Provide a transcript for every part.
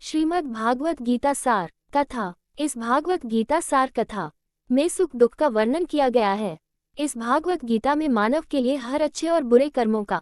श्रीमद् भागवत गीता सार कथा। इस भागवत गीता सार कथा में सुख दुख का वर्णन किया गया है। इस भागवत गीता में मानव के लिए हर अच्छे और बुरे कर्मों का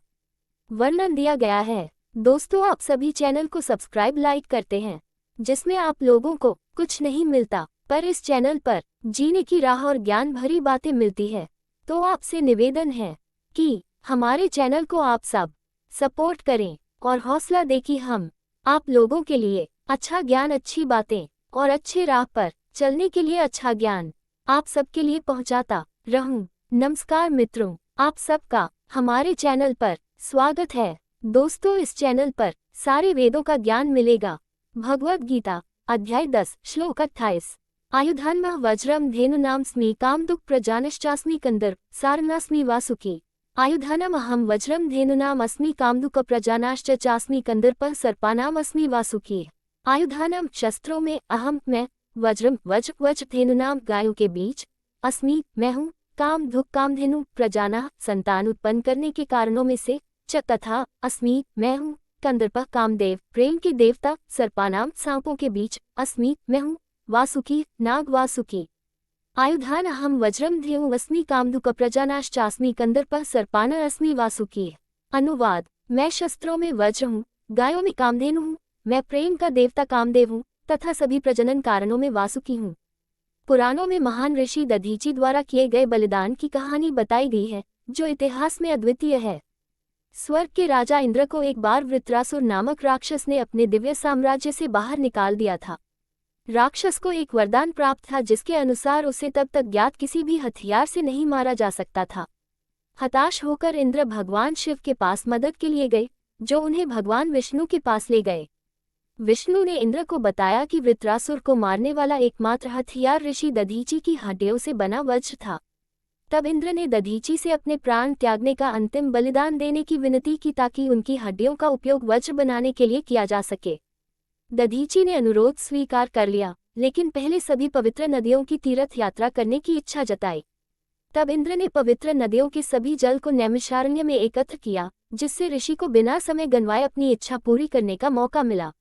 वर्णन दिया गया है। दोस्तों, आप सभी चैनल को सब्सक्राइब लाइक करते हैं, जिसमें आप लोगों को कुछ नहीं मिलता, पर इस चैनल पर जीने की राह और ज्ञान भरी बातें मिलती है। तो आपसे निवेदन है कि हमारे चैनल को आप सब सपोर्ट करें और हौसला दें कि हम आप लोगों के लिए अच्छा ज्ञान, अच्छी बातें और अच्छे राह पर चलने के लिए अच्छा ज्ञान आप सबके लिए पहुंचाता रहूं। नमस्कार मित्रों, आप सबका हमारे चैनल पर स्वागत है। दोस्तों, इस चैनल पर सारे वेदों का ज्ञान मिलेगा। भगवद गीता अध्याय 10 श्लोक 28। आयुधान्मः वज्रम धेनुनामस्मि कामदुक् प्रजानश्चास्मि कंदर सारनास्मि वासुकी। आयुधानमहं वज्रम धेनुनाम अस्मि कामदुक प्रजानाश्च चास्मि कंदर्पः सर्पानाम अस्मि वासुकी। आयुधानम शस्त्रों में अहम मैं, वज्रम वज्र धेनुनाम गायों के बीच, अस्मि मैं हूँ, काम दुख कामधेनु प्रजाना संतान उत्पन्न करने के कारणों में से, च तथा अस्मि मैं हूँ, कंदर्पः कामदेव प्रेम के देवता, सर्पानाम सांपों के बीच, अस्मि मैं हूँ, वासुकी नाग वासुकी। आयुधान अहम वज्रम धेनु अस्मि कामदुक प्रजानाश्चास्मि कंदर्पः सर्पान अस्मि वासुकी। अनुवाद: मैं शस्त्रों में वज्र हूँ, गायों में कामधेनु हूँ, मैं प्रेम का देवता कामदेव हूँ तथा सभी प्रजनन कारणों में वासुकी हूँ। पुराणों में महान ऋषि दधीचि द्वारा किए गए बलिदान की कहानी बताई गई है, जो इतिहास में अद्वितीय है। स्वर्ग के राजा इंद्र को एक बार वृत्रासुर नामक राक्षस ने अपने दिव्य साम्राज्य से बाहर निकाल दिया था। राक्षस को एक वरदान प्राप्त था, जिसके अनुसार उसे तब तक ज्ञात किसी भी हथियार से नहीं मारा जा सकता था। हताश होकर इंद्र भगवान शिव के पास मदद के लिए गए, जो उन्हें भगवान विष्णु के पास ले गए। विष्णु ने इंद्र को बताया कि वृत्रासुर को मारने वाला एकमात्र हथियार ऋषि दधीचि की हड्डियों से बना वज्र था। तब इंद्र ने दधीचि से अपने प्राण त्यागने का अंतिम बलिदान देने की विनती की, ताकि उनकी हड्डियों का उपयोग वज्र बनाने के लिए किया जा सके। दधीचि ने अनुरोध स्वीकार कर लिया, लेकिन पहले सभी पवित्र नदियों की तीर्थ यात्रा करने की इच्छा जताई। तब इंद्र ने पवित्र नदियों के सभी जल को नैमिषारण्य में एकत्र किया, जिससे ऋषि को बिना समय गंवाए अपनी इच्छा पूरी करने का मौका मिला।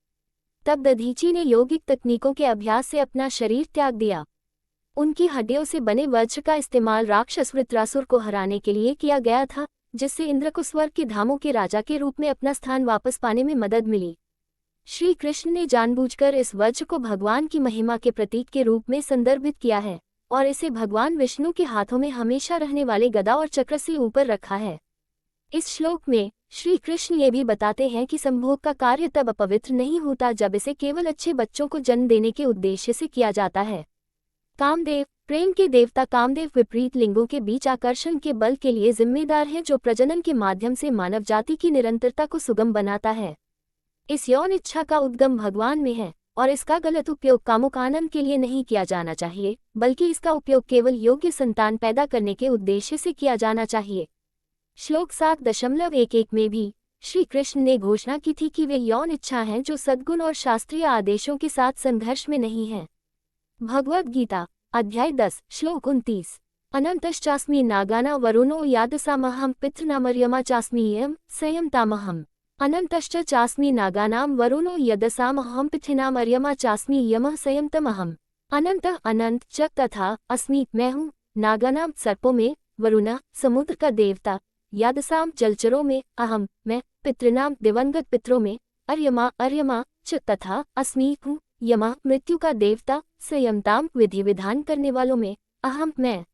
तब दधीचि ने यौगिक तकनीकों के अभ्यास से अपना शरीर त्याग दिया। उनकी हड्डियों से बने वज्र का इस्तेमाल राक्षस वृत्रासुर को हराने के लिए किया गया था, जिससे इंद्र को स्वर्ग के धामों के राजा के रूप में अपना स्थान वापस पाने में मदद मिली। श्री कृष्ण ने जानबूझकर इस वज्र को भगवान की महिमा के प्रतीक के रूप में संदर्भित किया है और इसे भगवान विष्णु के हाथों में हमेशा रहने वाले गदा और चक्र से ऊपर रखा है। इस श्लोक में श्री कृष्ण ये भी बताते हैं कि संभोग का कार्य तब अपवित्र नहीं होता जब इसे केवल अच्छे बच्चों को जन्म देने के उद्देश्य से किया जाता है। कामदेव प्रेम के देवता कामदेव विपरीत लिंगों के बीच आकर्षण के बल के लिए जिम्मेदार है, जो प्रजनन के माध्यम से मानव जाति की निरंतरता को सुगम बनाता है। इस यौन इच्छा का उद्गम भगवान में है और इसका गलत उपयोग कामुक आनंद के लिए नहीं किया जाना चाहिए, बल्कि इसका उपयोग केवल योग्य संतान पैदा करने के उद्देश्य से किया जाना चाहिए। श्लोक 7.11 में भी श्री कृष्ण ने घोषणा की थी कि वे यौन इच्छा हैं जो सद्गुण और शास्त्रीय आदेशों के साथ संघर्ष में नहीं हैं। भगवद गीता अध्याय 10 श्लोक 29। अनंतश्चास्मि नागाना वरुणो यादसामहं पितृनामर्यमा चास्मि यम संयमतामहम्। अनंतश्च चास्मि नागानां वरुणो यदसामहं पितृनामर्यमा चास्मि यमः संयमतमहम्। अनंत अनंत च तथा अस्मि मैं हूँ, नागानाम सर्पों में, वरुण समुद्र का देवता, यादसाम जलचरों में, अहम मैं, पितृनाम दिवंगत पितरों में, अर्यमा अर्यमा च तथा अस्मि हूँ, यमा मृत्यु का देवता, संयमताम विधि विधान करने वालों में, अहम मैं।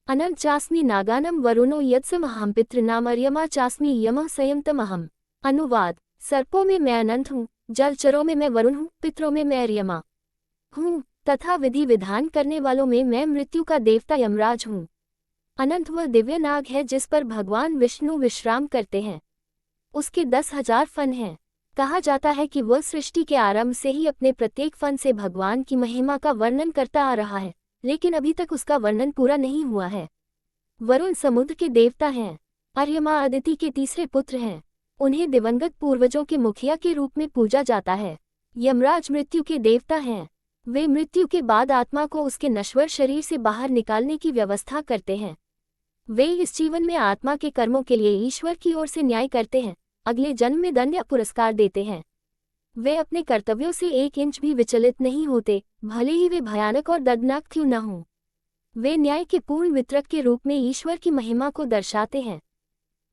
अनंत चास्मि नागानम वरुणो यत्समहं पितृनाम अर्यमा चास्मि यमः संयमतमहम्। अनुवाद: सर्पों में मैं अनंत हूँ, जलचरों में मैं वरुण हूँ, पितरों में मैं अर्यमा हूँ तथा विधि विधान करने वालों में मैं मृत्यु का देवता यमराज हूँ। अनंत वह दिव्य नाग है जिस पर भगवान विष्णु विश्राम करते हैं। उसके 10,000 फन हैं। कहा जाता है कि वह सृष्टि के आरंभ से ही अपने प्रत्येक फन से भगवान की महिमा का वर्णन करता आ रहा है, लेकिन अभी तक उसका वर्णन पूरा नहीं हुआ है। वरुण समुद्र के देवता हैं। अर्यमा अदिति के तीसरे पुत्र हैं। उन्हें दिवंगत पूर्वजों के मुखिया के रूप में पूजा जाता है। यमराज मृत्यु के देवता हैं। वे मृत्यु के बाद आत्मा को उसके नश्वर शरीर से बाहर निकालने की व्यवस्था करते हैं। वे इस जीवन में आत्मा के कर्मों के लिए ईश्वर की ओर से न्याय करते हैं, अगले जन्म में दंड या पुरस्कार देते हैं। वे अपने कर्तव्यों से 1 इंच भी विचलित नहीं होते, भले ही वे भयानक और दर्दनाक क्यों न हों। वे न्याय के पूर्ण वितरक के रूप में ईश्वर की महिमा को दर्शाते हैं।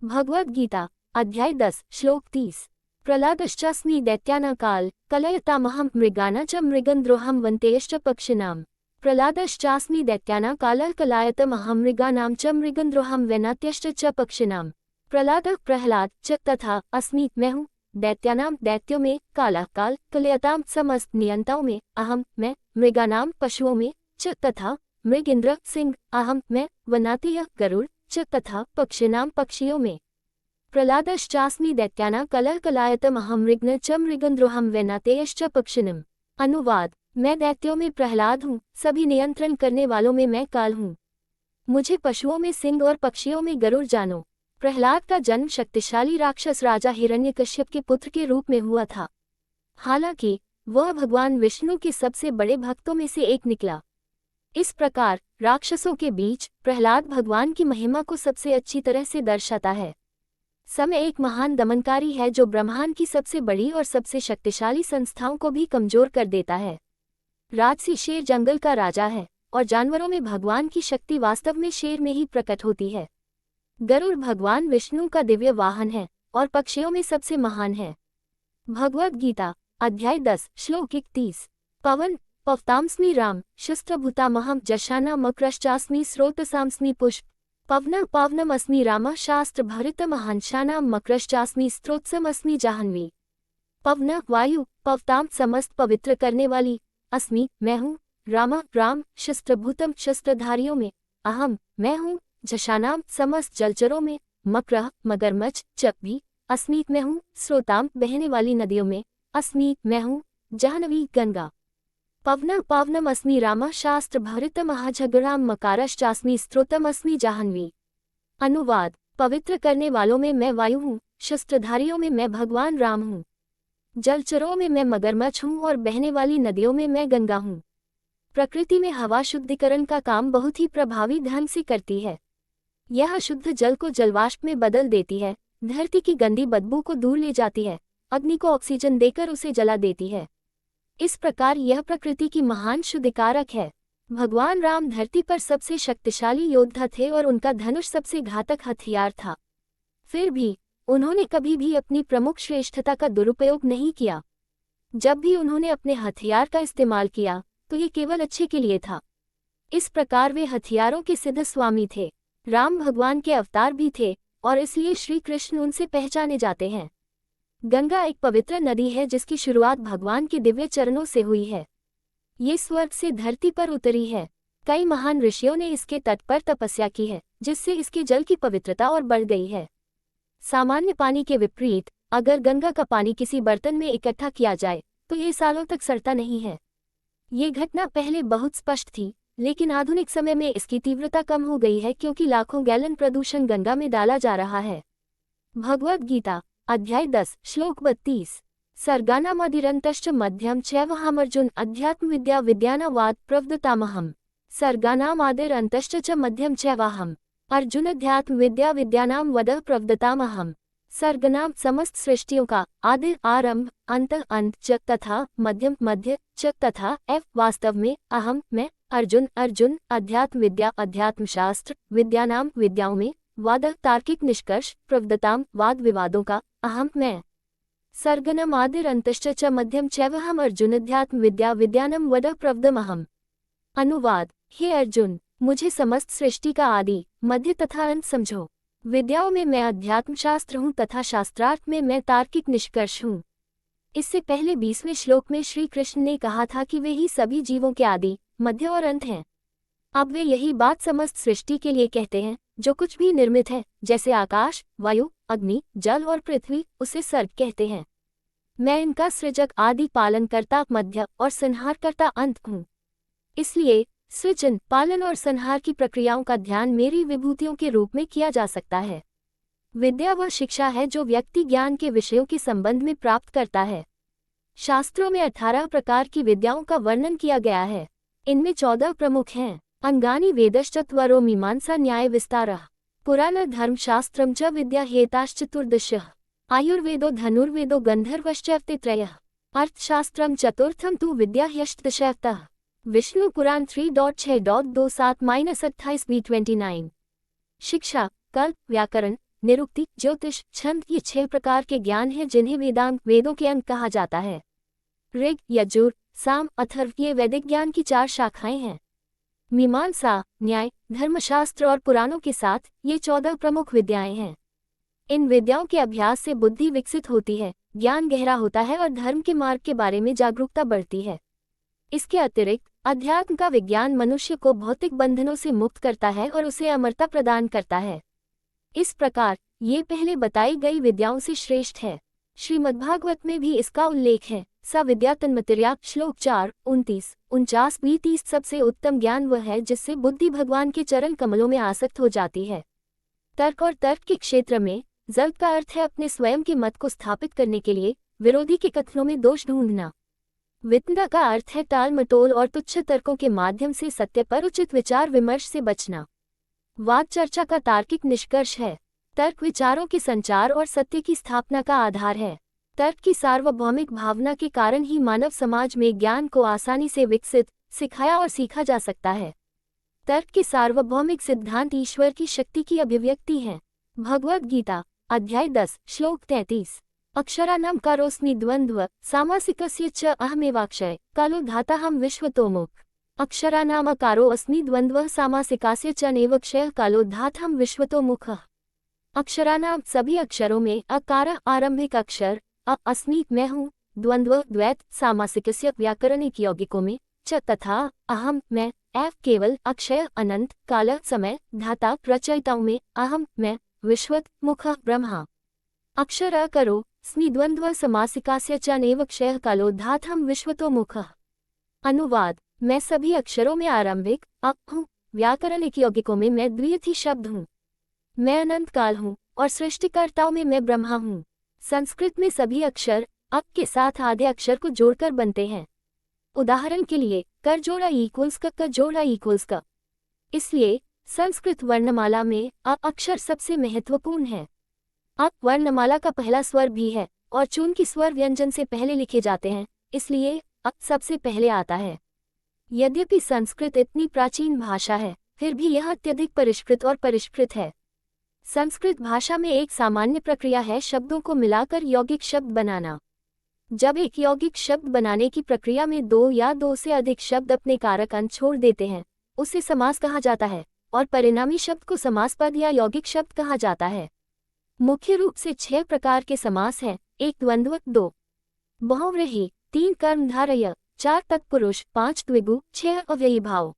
भगवद गीता अध्याय 10 श्लोक 30। प्रहलादश्चास्मि दैत्यानाकाल कलयतामहं मृगाना च मृगन्द्रोहं वन्तेयश्च पक्षिणाम्। प्रहलादश्चास्मि दैत्यानाकाल कलायतमहं मृगानां च मृगन्द्रोहं वैनात्यश्च च पक्षिणाम्। प्रहलाद च तथा अस्मि मैं हूँ, दैत्यानाम दैत्यों में, काला काल, कलयताम समस्त नियंताओं में, अहम मैं, मृगानाम पशुओं में, च तथा मृगेंद्र सिंह अहम मैं, वनातीय गरुड़, च तथा पक्षिणाम पक्षियों में। प्रहलादश्चास्मि दैत्याना कलह कलायतमहं मृग्न च मृगन्द्रोहं वैनातेयश्च पक्षिणम्। अनुवाद मैं दैत्यों में प्रहलाद हूँ, सभी नियंत्रण करने वालों में मैं काल हूँ। मुझे पशुओं में सिंह और पक्षियों में गरुड़ जानो। प्रहलाद का जन्म शक्तिशाली राक्षस राजा हिरण्यकश्यप के पुत्र के रूप में हुआ था। हालांकि वह भगवान विष्णु के सबसे बड़े भक्तों में से एक निकला। इस प्रकार राक्षसों के बीच प्रहलाद भगवान की महिमा को सबसे अच्छी तरह से दर्शाता है। समय एक महान दमनकारी है जो ब्रह्मांड की सबसे बड़ी और सबसे शक्तिशाली संस्थाओं को भी कमजोर कर देता है। राजसी शेर जंगल का राजा है और जानवरों में भगवान की शक्ति वास्तव में शेर में ही प्रकट होती है। गरुड़ भगवान विष्णु का दिव्य वाहन है और पक्षियों में सबसे महान है। भगवद गीता अध्याय 10 श्लोक 31। पवन पवतांस्मि राम शस्त्रभूतामहं जशाना मक्रश्चास्मि स्रोतसांस्मि पुष्प। पवन पावनमस्मि राम शास्त्र भरितमहंशानां मक्रश्चास्मि स्त्रोत्समस्मि जाह्नवी। पवन वायु पवताम समस्त पवित्र करने वाली, अस्मि मैं हूँ, राम शस्त्रभूतम शस्त्रधारियों में, अहम मैं हूँ, झषानाम समस्त जलचरों में, मक्रः मगरमच्छ चक अस्मि मैं हूँ, स्रोताम बहने वाली नदियों में, अस्मि मैं हूँ, जाह्नवी गंगा। पवन पावनम अस्मि राम शास्त्र भरितमहझगड़ां मकारश्चास्मि स्त्रोतमस्मि जाह्नवी। अनुवाद पवित्र करने वालों में मैं वायु हूँ, शस्त्रधारियों में मैं भगवान राम हूँ, जलचरों में मैं मगरमच्छ हूँ और बहने वाली नदियों में मैं गंगा हूँ। प्रकृति में हवा शुद्धिकरण का काम बहुत ही प्रभावी ढंग से करती है। यह शुद्ध जल को जलवाष्प में बदल देती है, धरती की गंदी बदबू को दूर ले जाती है, अग्नि को ऑक्सीजन देकर उसे जला देती है। इस प्रकार यह प्रकृति की महान शुद्धिकारक है। भगवान राम धरती पर सबसे शक्तिशाली योद्धा थे और उनका धनुष सबसे घातक हथियार था। फिर भी उन्होंने कभी भी अपनी प्रमुख श्रेष्ठता का दुरुपयोग नहीं किया। जब भी उन्होंने अपने हथियार का इस्तेमाल किया तो ये केवल अच्छे के लिए था। इस प्रकार वे हथियारों के सिद्ध स्वामी थे। राम भगवान के अवतार भी थे और इसलिए श्री कृष्ण उनसे पहचाने जाते हैं। गंगा एक पवित्र नदी है जिसकी शुरुआत भगवान के दिव्य चरणों से हुई है। ये स्वर्ग से धरती पर उतरी है। कई महान ऋषियों ने इसके तट पर तपस्या की है, जिससे इसके जल की पवित्रता और बढ़ गई है। सामान्य पानी के विपरीत अगर गंगा का पानी किसी बर्तन में इकट्ठा किया जाए तो ये सालों तक सड़ता नहीं है। ये घटना पहले बहुत स्पष्ट थी, लेकिन आधुनिक समय में इसकी तीव्रता कम हो गई है क्योंकि लाखों गैलन प्रदूषण गंगा में डाला जा रहा है। भगवद गीता अध्याय 10 श्लोक 32। सर्गानामधिरन्तश्च मध्यम चैवहामर्जुन अध्यात्म विद्या विद्यानावाद प्रवदतामहम्। सर्गानामादिरन्तश्च च मध्यम चैवाहम्। अर्जुन अध्यात्म विद्या विद्यानाम वद प्रवदतामहम्। सर्गनाम समस्त सृष्टियों का आदि आरंभ, अंत च तथा मध्यम मध्य च तथा एव वास्तव में अहम मैं, अर्जुन अध्यात्म विद्या अध्यात्म शास्त्र, विद्यानाम विद्याओं में, वाद तार्किक निष्कर्ष, प्रवदताम वाद विवादों का, अहम मैं। सर्गनम आदिरन्तश्च च मध्यम चैवहम् अर्जुनध्यात्म विद्या विद्यानम वद प्रवदमहम्। अनुवाद हे अर्जुन, मुझे समस्त सृष्टि का आदि मध्य तथा अंत समझो। विद्याओं में मैं अध्यात्म शास्त्र हूँ तथा शास्त्रार्थ में मैं तार्किक निष्कर्ष हूँ। इससे पहले 20वें श्लोक में श्री कृष्ण ने कहा था कि वे ही सभी जीवों के आदि मध्य और अंत हैं। अब वे यही बात समस्त सृष्टि के लिए कहते हैं। जो कुछ भी निर्मित है, जैसे आकाश, वायु, अग्नि, जल और पृथ्वी, उसे सर्ग कहते हैं। मैं इनका सृजक, आदि, पालनकर्ता, मध्य और संहारकर्ता अंत हूँ। इसलिए सृजन, पालन और संहार की प्रक्रियाओं का ध्यान मेरी विभूतियों के रूप में किया जा सकता है। विद्या वह शिक्षा है जो व्यक्ति ज्ञान के विषयों के संबंध में प्राप्त करता है। शास्त्रों में 18 प्रकार की विद्याओं का वर्णन किया गया है। इनमें 14 प्रमुख हैं। अंगानि वेदश्चत्वरो मीमांसा न्याय विस्तारः। पुराण धर्मशास्त्रं च विद्या हेताश्चतुर्दशः। आयुर्वेदो धनुर्वेदो गंधर्वश्चैव त्रयः। अर्थशास्त्रम चतुर्थम तु विद्या ह्यष्टदशतः। विष्णु पुराण 3.6.27-28b29। शिक्षा, कल्प, व्याकरण, निरुक्ति, ज्योतिष, छंद ये 6 प्रकार के ज्ञान हैं जिन्हें वेदांग वेदों के अंग कहा जाता है। ऋग, यजुर, साम, अथर्व ये वैदिक ज्ञान की 4 शाखाएं हैं। मीमांसा, न्याय, धर्मशास्त्र और पुराणों के साथ ये 14 प्रमुख विद्याएं हैं। इन विद्याओं के अभ्यास से बुद्धि विकसित होती है, ज्ञान गहरा होता है और धर्म के मार्ग के बारे में जागरूकता बढ़ती है। इसके अतिरिक्त अध्यात्म का विज्ञान मनुष्य को भौतिक बंधनों से मुक्त करता है और उसे अमरता प्रदान करता है। इस प्रकार ये पहले बताई गई विद्याओं से श्रेष्ठ है। श्रीमद्भागवत में भी इसका उल्लेख है। सा विद्या तन्मतिर्या श्लोक 4:29-49b30। सबसे उत्तम ज्ञान वह है जिससे बुद्धि भगवान के चरण कमलों में आसक्त हो जाती है। तर्क और तर्क के क्षेत्र में जल्द का अर्थ है अपने स्वयं के मत को स्थापित करने के लिए विरोधी के कथनों में दोष ढूंढना। वितंडा का अर्थ है टाल मटोल और तुच्छ तर्कों के माध्यम से सत्य पर उचित विचार विमर्श से बचना। वाद चर्चा का तार्किक निष्कर्ष है। तर्क विचारों के संचार और सत्य की स्थापना का आधार है। तर्क की सार्वभौमिक भावना के कारण ही मानव समाज में ज्ञान को आसानी से विकसित, सिखाया और सीखा जा सकता है। तर्क के सार्वभौमिक सिद्धांत ईश्वर की शक्ति की अभिव्यक्ति हैं। भगवद गीता अध्याय 10 श्लोक 33। अक्षराणां कारोऽस्मि द्वन्द्व सामासिकस्य च अहमेवाक्षय कालो धाताहं विश्वतोमुख। अक्षराणाम् अकारो अस्मि द्वन्द्वः सामासिकास्य च नैवक्षयः कालो धाताहं विश्वतोमुखः। अक्षराणां सभी अक्षरों में अकार आरंभिक अक्षर, अस्मि मैं हूँ, द्वंद्व द्वैत सामासिकस्य व्याकरणिक यौगिकों में, च तथा अहम मैं, एव केवल, अक्षय अनंत, काल समय, धाता रचयिताओं में, अहम मैं, विश्वत मुख ब्रह्मा। अक्षर अकरो स्मि द्वंद्व समासिकास्य च नैवक्षयः कालो धाताहं विश्वतोमुखः। अनुवाद, मैं सभी अक्षरों में आरंभिक हूँ, व्याकरणिक यौगिकों में मैं द्वितीय शब्द हूँ। मैं अनंत काल हूँ और सृष्टिकर्ताओं में मैं ब्रह्मा हूँ। संस्कृत में सभी अक्षर के साथ आधे अक्षर को जोड़कर बनते हैं। उदाहरण के लिए कर जोड़ा इक्वल्स क जोड़ा इक्वल्स क। इसलिए संस्कृत वर्णमाला में अक्षर सबसे महत्वपूर्ण है। वर्णमाला का पहला स्वर भी है और चूंकि स्वर व्यंजन से पहले लिखे जाते हैं, इसलिए सबसे पहले आता है। यद्यपि संस्कृत इतनी प्राचीन भाषा है, फिर भी यह अत्यधिक परिष्कृत और परिष्कृत है। संस्कृत भाषा में एक सामान्य प्रक्रिया है शब्दों को मिलाकर यौगिक शब्द बनाना। जब एक यौगिक शब्द बनाने की प्रक्रिया में 2 या 2 से अधिक शब्द अपने कारक अंश छोड़ देते हैं, उसे समास कहा जाता है और परिणामी शब्द को समास पद या यौगिक शब्द कहा जाता है। मुख्य रूप से 6 प्रकार के समास हैं। 1 द्वंद्व, 2 बहुव्रीहि, 3 कर्मधारय, 4 तत्पुरुष, 5 द्विगु, 6 अव्ययी भाव।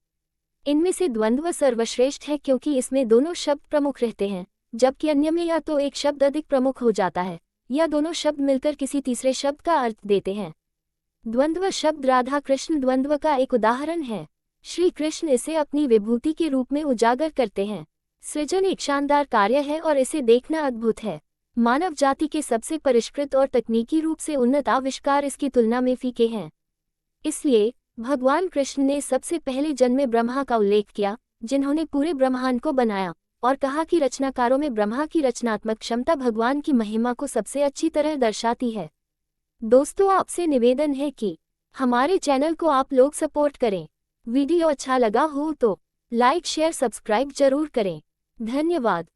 इनमें से द्वंद्व सर्वश्रेष्ठ है क्योंकि इसमें दोनों शब्द प्रमुख रहते हैं, जबकि अन्य में या तो एक शब्द अधिक प्रमुख हो जाता है या दोनों शब्द मिलकर किसी तीसरे शब्द का अर्थ देते हैं। द्वंद्व शब्द राधा कृष्ण द्वंद्व का एक उदाहरण है। श्री कृष्ण इसे अपनी विभूति के रूप में उजागर करते हैं। सृजन एक शानदार कार्य है और इसे देखना अद्भुत है। मानव जाति के सबसे परिष्कृत और तकनीकी रूप से उन्नत आविष्कार इसकी तुलना में फीके हैं। इसलिए भगवान कृष्ण ने सबसे पहले जन्मे ब्रह्मा का उल्लेख किया, जिन्होंने पूरे ब्रह्मांड को बनाया, और कहा कि रचनाकारों में ब्रह्मा की रचनात्मक क्षमता भगवान की महिमा को सबसे अच्छी तरह दर्शाती है। दोस्तों, आपसे निवेदन है कि हमारे चैनल को आप लोग सपोर्ट करें। वीडियो अच्छा लगा हो तो लाइक शेयर सब्सक्राइब जरूर करें। धन्यवाद।